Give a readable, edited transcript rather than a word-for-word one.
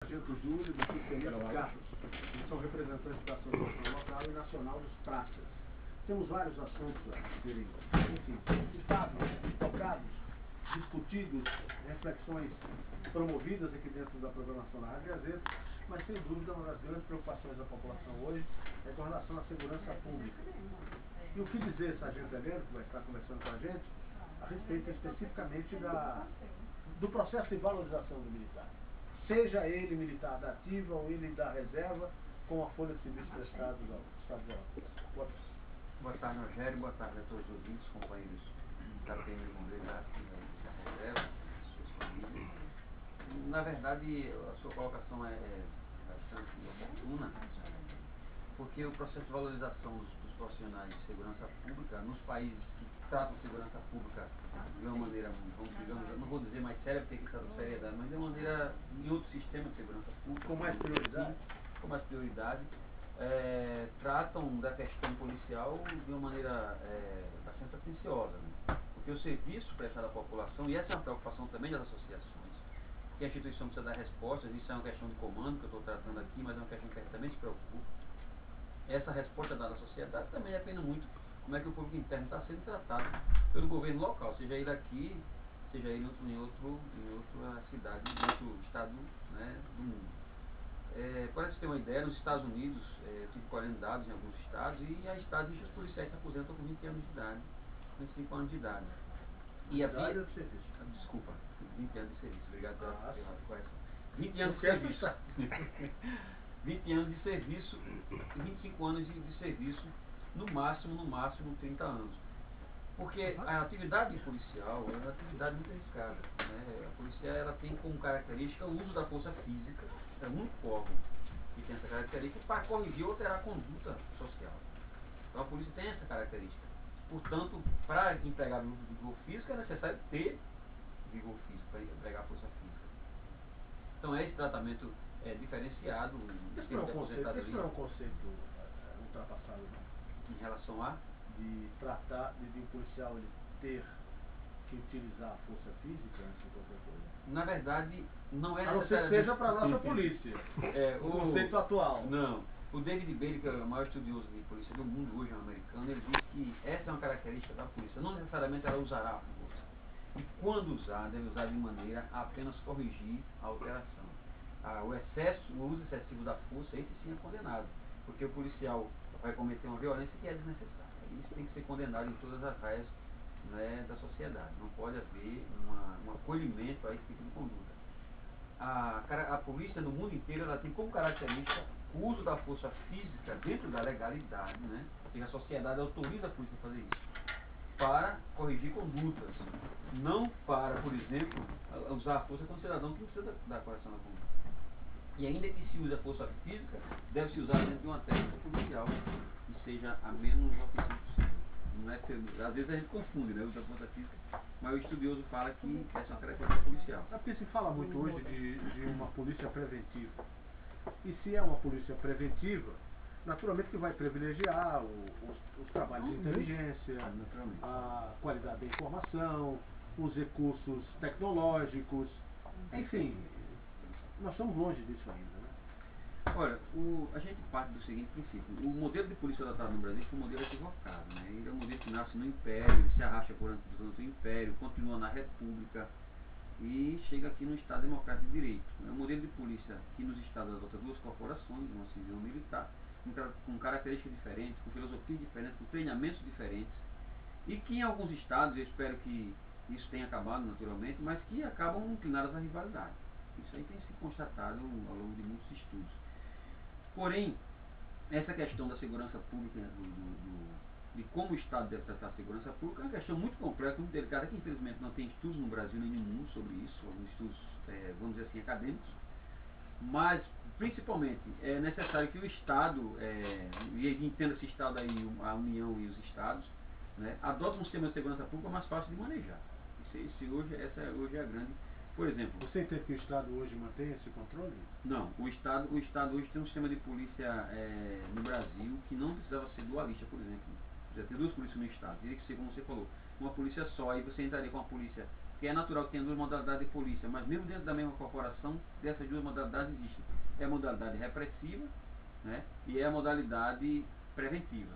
Sargento Júlio, do Subtenente Carlos, que são representantes da Associação Local e Nacional dos Praças. Temos vários assuntos a serem, enfim, citados, tocados, discutidos, reflexões promovidas aqui dentro da programação da Rádio Gazeta, mas sem dúvida uma das grandes preocupações da população hoje é com relação à segurança pública. E o que dizer, Sargento Heleno, que vai estar conversando com a gente, a respeito especificamente do processo de valorização do militar? Seja ele militar da ativa ou ele da reserva, com a folha de serviço prestado ao Estado de Alagoas. Boa tarde, Rogério. Boa tarde a todos os ouvintes, companheiros da PM de Bombeiro da ativa e da reserva, suas famílias. Na verdade, a sua colocação é bastante oportuna, porque o processo de valorização dos profissionais de segurança pública, nos países que tratam segurança pública de uma maneira, digamos, não vou dizer mais séria, porque aqui está com seriedade, mas de uma maneira, em outro sistema de segurança pública, com mais prioridade, tratam da questão policial de uma maneira bastante atenciosa, né? Porque o serviço prestado à população, e essa é uma preocupação também das associações, que a instituição precisa dar respostas, isso é uma questão de comando que eu estou tratando aqui, mas é uma questão que a gente também se preocupa. Essa resposta dada à sociedade também depende muito como é que o público interno está sendo tratado pelo governo local, seja ele aqui, seja ele em outra cidade, em outro estado, né, do mundo. Para você ter uma ideia, nos Estados Unidos, eu tive colhendo dados em alguns estados, e há estados em que os policiais se aposentam com 20 anos de idade, 25 anos de idade. E idade do serviço. Desculpa, 20 anos de serviço, obrigado pela correção. 20 anos de serviço. 20 anos de serviço e 25 anos de serviço, no máximo 30 anos. Porque a atividade policial é uma atividade muito arriscada, né? A polícia ela tem como característica o uso da força física, é o único órgão que tem essa característica para corrigir ou alterar a conduta social. Então a polícia tem essa característica. Portanto, para empregar o uso do vigor físico é necessário ter vigor físico para empregar a força física. Então esse tratamento é diferenciado. Esse não é um conceito ultrapassado, não? Em relação a? De tratar de um policial ele ter que utilizar a força física antes de qualquer coisa? Na verdade, não é necessário. A não ser que seja para a nossa polícia. O conceito atual. Não. O David Bailey, que é o maior estudioso de polícia do mundo hoje, é um americano, ele diz que essa é uma característica da polícia. Não necessariamente ela usará a força. E quando usar, deve usar de maneira a apenas corrigir a alteração. O uso excessivo da força, esse sim é condenado. Porque o policial vai cometer uma violência que é desnecessária. Isso tem que ser condenado em todas as áreas, né, da sociedade. Não pode haver um acolhimento a esse tipo de conduta. A polícia no mundo inteiro ela tem como característica o uso da força física dentro da legalidade, né? Ou seja, a sociedade autoriza a polícia a fazer isso para corrigir condutas, não para, por exemplo, usar a força contra o cidadão que precisa da correção da conduta. E ainda que se use a força física, deve se usar dentro de uma técnica policial que seja a menos ofensiva possível. Não é, às vezes a gente confunde, né, usa a força física, mas o estudioso fala que essa é uma característica policial. É porque se fala muito hoje de uma polícia preventiva. E se é uma polícia preventiva, naturalmente que vai privilegiar os trabalhos de inteligência, a qualidade da informação, os recursos tecnológicos, enfim, nós estamos longe disso ainda, né? Olha, a gente parte do seguinte princípio: o modelo de polícia adotado no Brasil é um modelo equivocado, né? Ele é um modelo que nasce no Império, ele se arrasta durante o Império, continua na República e chega aqui no Estado Democrático de Direito. É um modelo de polícia que nos Estados adota duas corporações, uma civil e uma militar, com características diferentes, com filosofias diferentes, com treinamentos diferentes, e que em alguns estados, eu espero que isso tenha acabado naturalmente, mas que acabam inclinadas à rivalidade. Isso aí tem se constatado ao longo de muitos estudos. Porém, essa questão da segurança pública, de como o Estado deve tratar a segurança pública, é uma questão muito complexa, muito delicada, que infelizmente não tem estudos no Brasil nem no mundo sobre isso, alguns estudos, vamos dizer assim, acadêmicos. Mas, principalmente, é necessário que o Estado, e entenda-se Estado aí, a União e os Estados, né, adotem um sistema de segurança pública mais fácil de manejar. Essa hoje é a grande... Por exemplo... Você entende que o Estado hoje mantém esse controle? Não, o Estado hoje tem um sistema de polícia no Brasil que não precisava ser dualista, por exemplo. Já tem duas polícias no Estado, teria que ser, como você falou, uma polícia só, aí você entraria com a polícia porque é natural que tenha duas modalidades de polícia, mas mesmo dentro da mesma corporação, dessas duas modalidades existem. É a modalidade repressiva, né, e é a modalidade preventiva.